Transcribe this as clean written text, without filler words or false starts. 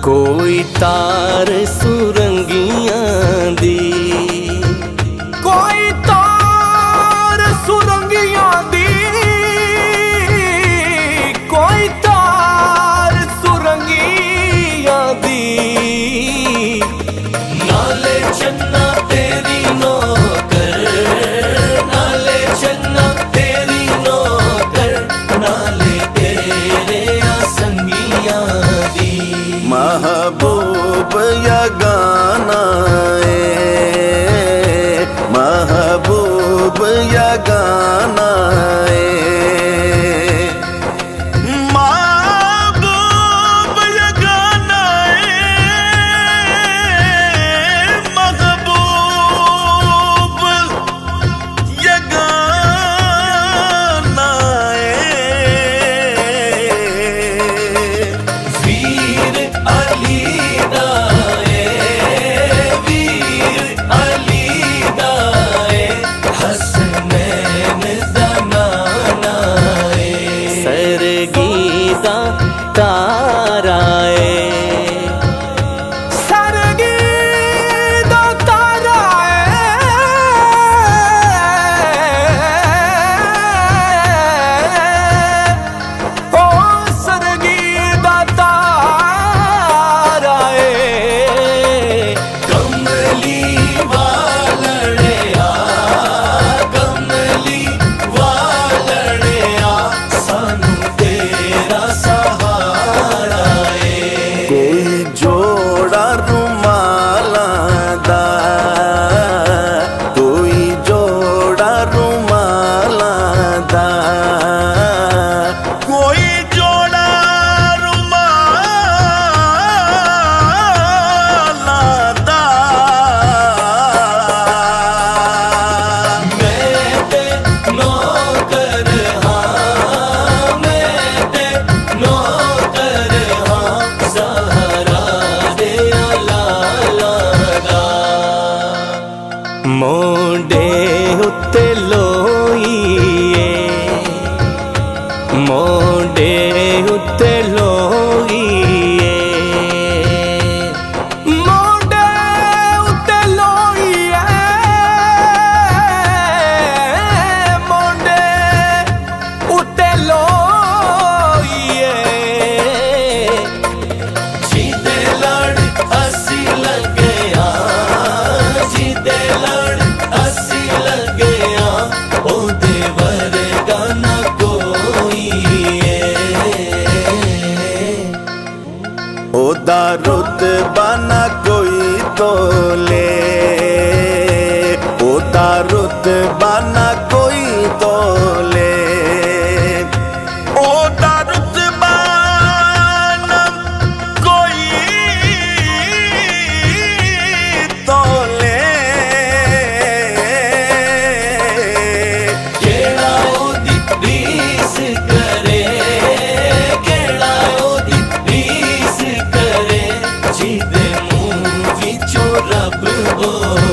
कोई तार सुरंगियां दी, कोई तार सुरंगियां दी, कोई तार सुरंगियां दी। नाले चन्ना तेरी नौकर, नाले चन्ना तेरी नौकर, नाले तेरे संगियां दी। महबूब या गाना महबूब या गाना महबूब या गाना महबूब या गाना वीर अली दाए, वीर अली दाए, हसनैन दा नाना है। सरगीदा तारा है, सरगीदा तारा ओ सरगीदा तारा कमली वालड़िया, कमली वालड़िया, सानू तेरा सहारा है। कोई जोड़ा रुमाला दा, कोई जोड़ा रुमाला दा, कोई जोड़ा रुमाला दा। मैं ते नौकर हाँ, मैं ते नौकर हाँ, ज़हरा दे लाला दा। मोंडे उत्ते लोईए, मोंडे उत्ते लोईए, मोंडे उत्ते लोईए, मोंडे उत्ते लोईए। जिदे लड़ असी लगे जिदे लड़ असी लगे ओदे वर्गा ना कोई है। ओदा रुतबा ना कोई तोले, ओदा रुतबा ना कोई तोले, ओदा रुतबा ना कोई तोले। केड़ा ओदी रीस करे, केड़ा ओदी रीस करे, जिदे मुंह विचों रब बोले।